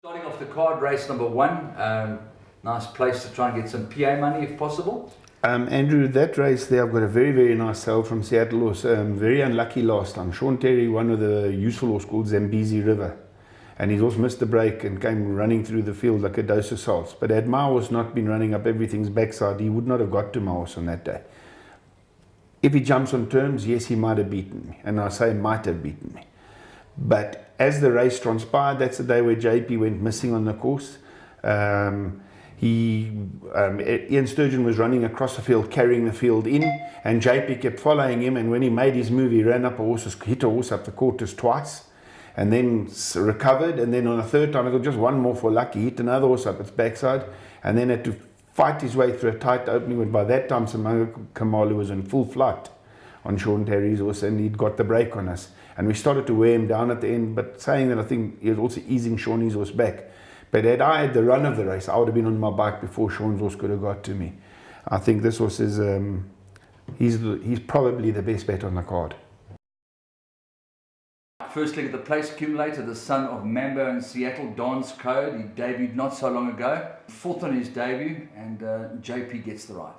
Starting off the card, race number 1. Nice place to try and get some PA money if possible. Andrew, that race there, I've got a very, very nice sale from Seattle. Was very unlucky last time. Sean Terry, one of the useful horse called Zambezi River. And he's also missed the break and came running through the field like a dose of salts. But had my horse not been running up everything's backside, he would not have got to my horse on that day. If he jumps on terms, yes, he might have beaten me. And I say might have beaten me. But as the race transpired, that's the day where JP went missing on the course. Ian Sturgeon was running across the field, carrying the field in, and JP kept following him. And when he made his move, he ran up hit a horse up the quarters twice, and then recovered. And then on a third time, he got just one more for luck. He hit another horse up its backside, and then had to fight his way through a tight opening. But by that time, Samanga Kamalu was in full flight on Sean Terry's horse, and he'd got the break on us. And we started to wear him down at the end, but saying that, I think he was also easing Shawnee's horse back. But had I had the run of the race, I would have been on my bike before Sean's horse could have got to me. I think this horse is, he's probably the best bet on the card. First leg of the place accumulator, the son of Mambo in Seattle, Don's Code. He debuted not so long ago. 4th on his debut, and JP gets the ride.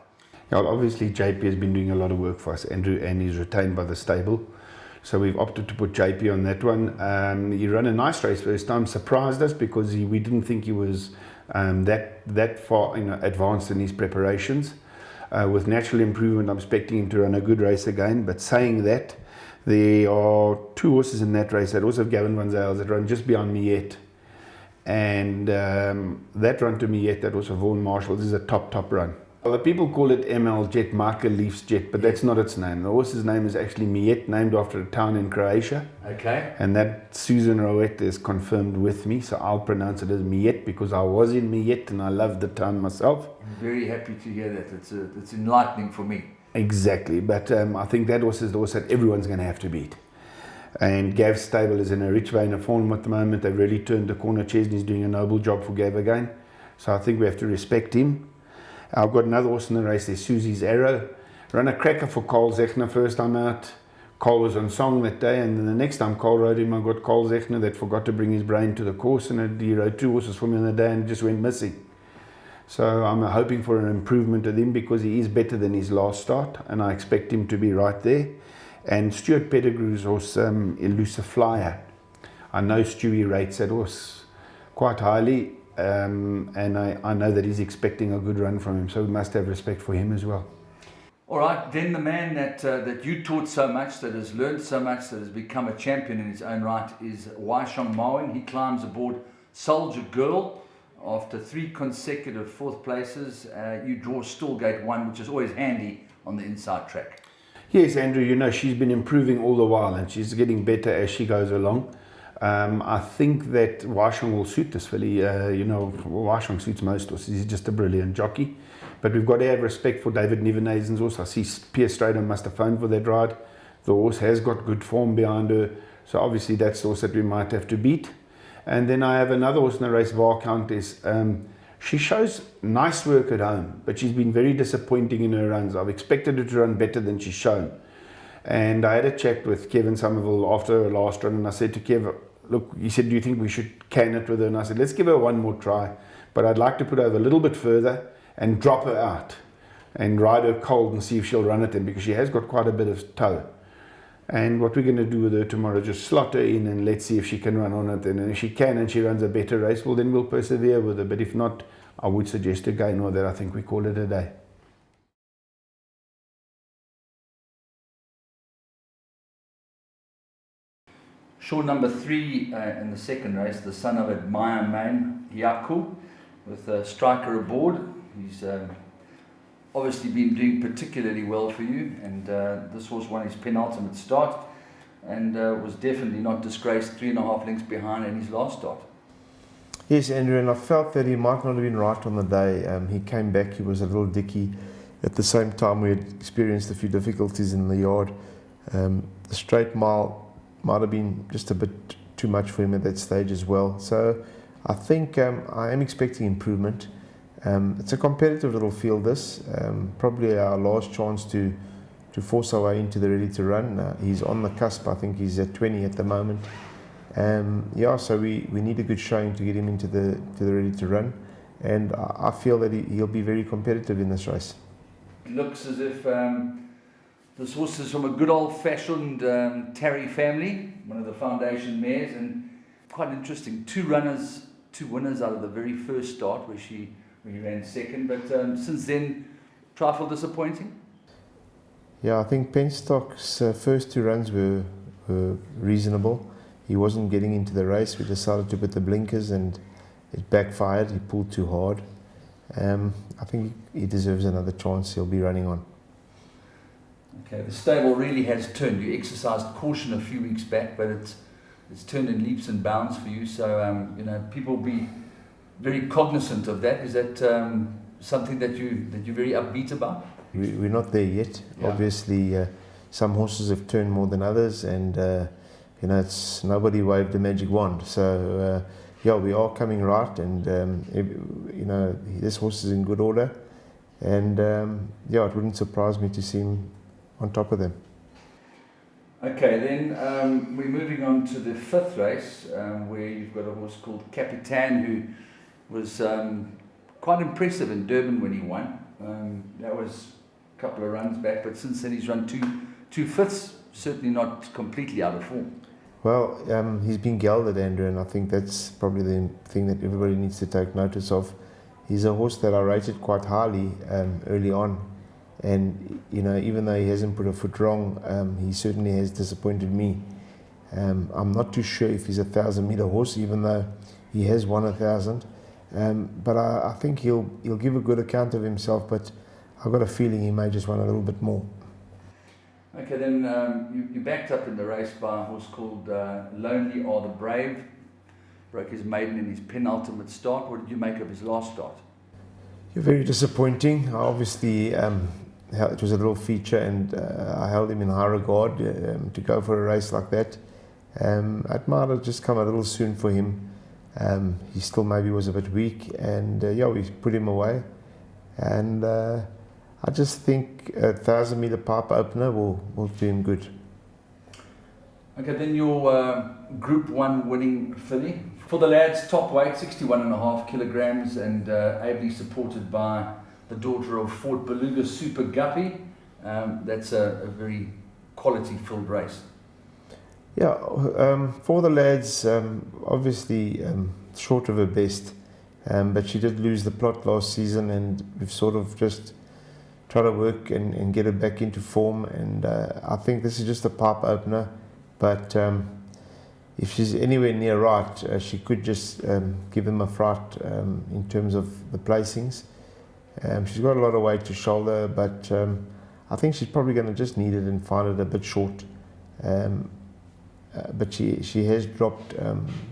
Yeah, well, obviously JP has been doing a lot of work for us, Andrew, and he's retained by the stable. So we've opted to put JP on that one. He ran a nice race first time, surprised us because we didn't think he was that far advanced in his preparations. With natural improvement, I'm expecting him to run a good race again. But saying that, there are 2 horses in that race that also have Gavin Van Zales that run just beyond me yet. And that run to me yet, that was a Vaughan Marshall. This is a top run. Well, the people call it ML Jet, Marker Leafs Jet, but that's not its name. The horse's name is actually Mijet, named after a town in Croatia. Okay. And that Susan Roet is confirmed with me, so I'll pronounce it as Mijet because I was in Mijet and I love the town myself. I'm very happy to hear that. It's enlightening for me. Exactly, but I think that horse is the horse that everyone's going to have to beat. And Gav's stable is in a rich vein of form at the moment. They've really turned the corner. Chesney's doing a noble job for Gav again. So I think we have to respect him. I've got another horse in the race, there's Susie's Arrow. Run a cracker for Carl Zechner first time out. Carl was on song that day, and then the next time Carl rode him, I got Carl Zechner that forgot to bring his brain to the course, and he rode 2 horses for me on the day and it just went missing. So I'm hoping for an improvement with him because he is better than his last start, and I expect him to be right there. And Stuart Pettigrew's horse, Elusive Flyer. I know Stewie rates that horse quite highly. And I know that he's expecting a good run from him, so we must have respect for him as well. All right, then the man that you taught so much, that has learned so much, that has become a champion in his own right is Waishong Mawing. He climbs aboard Soldier Girl after 3 consecutive 4th places. You draw Stallgate 1, which is always handy on the inside track. Yes, Andrew, she's been improving all the while and she's getting better as she goes along. I think that Waishong will suit this filly. Waishong suits most horses. He's just a brilliant jockey. But we've got to have respect for David Nivenhuizen's horse. I see Pierce Strader must have phoned for that ride. The horse has got good form behind her. So obviously that's the horse that we might have to beat. And then I have another horse in the race, Var Countess. She shows nice work at home, but she's been very disappointing in her runs. I've expected her to run better than she's shown. And I had a chat with Kevin Somerville after her last run, and I said to Kev, look, he said, do you think we should can it with her? And I said, let's give her one more try, but I'd like to put her over a little bit further and drop her out and ride her cold and see if she'll run it in, because she has got quite a bit of toe. And what we're going to do with her tomorrow, just slot her in and let's see if she can run on it. And if she can and she runs a better race, well, then we'll persevere with her. But if not, I would suggest again, or that I think we call it a day. Show number 3 in the second race, the son of AZZMAN, Hiaku, with a striker aboard. He's obviously been doing particularly well for you, and this horse won his penultimate start and was definitely not disgraced, 3.5 lengths behind in his last start. Yes, Andrew, and I felt that he might not have been right on the day. He came back, he was a little dicky. At the same time, we had experienced a few difficulties in the yard. The straight mile might have been just a bit too much for him at that stage as well. So I think I am expecting improvement. It's a competitive little field, this. Probably our last chance to force our way into the ready to run. He's on the cusp. I think he's at 20 at the moment. Yeah, so we need a good showing to get him into the ready to run, and I feel that he'll be very competitive in this race. It looks as if this horse is from a good old-fashioned TARRY family, one of the foundation mares, and quite interesting. Two winners out of the very first start where he ran second, but since then, trifle disappointing. Yeah, I think Penstock's first 2 runs were reasonable. He wasn't getting into the race. We decided to put the blinkers and it backfired. He pulled too hard. I think he deserves another chance. He'll be running on. Okay, the stable really has turned. You exercised caution a few weeks back, but it's turned in leaps and bounds for you. So people will be very cognizant of that. Is that something that you're very upbeat about? We're not there yet. Yeah. Obviously, some horses have turned more than others, and it's nobody waved a magic wand. So yeah, we are coming right, and this horse is in good order, and yeah, it wouldn't surprise me to see him on top of them. Okay, then we're moving on to the 5th race, where you've got a horse called Capitan, who was quite impressive in Durban when he won. That was a couple of runs back, but since then he's run two fifths, certainly not completely out of form. Well, he's been gelded, Andrew, and I think that's probably the thing that everybody needs to take notice of. He's a horse that I rated quite highly early on, and even though he hasn't put a foot wrong, he certainly has disappointed me. I'm not too sure if he's a 1,000-meter horse, even though he has won 1,000. But I think he'll give a good account of himself, but I've got a feeling he may just run a little bit more. Okay, then you backed up in the race by a horse called Lonely Are the Brave. Broke his maiden in his penultimate start. What did you make of his last start? You're very disappointing. Obviously, it was a little feature, and I held him in high regard to go for a race like that. It might have just come a little soon for him. He still maybe was a bit weak, and yeah, we put him away. And I just think a 1,000-meter pipe opener will do him good. Okay, then your Group 1 winning filly. For the lads, top weight, 61.5 kilograms, and ably supported by the daughter of Fort Beluga, Super Guppy. That's a very quality-filled race. Yeah, for the lads, obviously short of her best, but she did lose the plot last season, and we've sort of just tried to work and get her back into form, and I think this is just a pipe opener, but if she's anywhere near right, she could just give him a fright in terms of the placings. She's got a lot of weight to shoulder, but I think she's probably going to just need it and find it a bit short. But she has dropped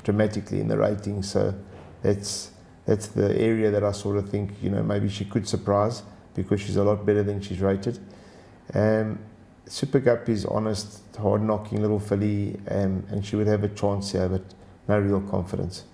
dramatically in the rating, so that's the area that I sort of think maybe she could surprise, because she's a lot better than she's rated. Super Guppy is honest, hard knocking little filly, and she would have a chance here, but no real confidence.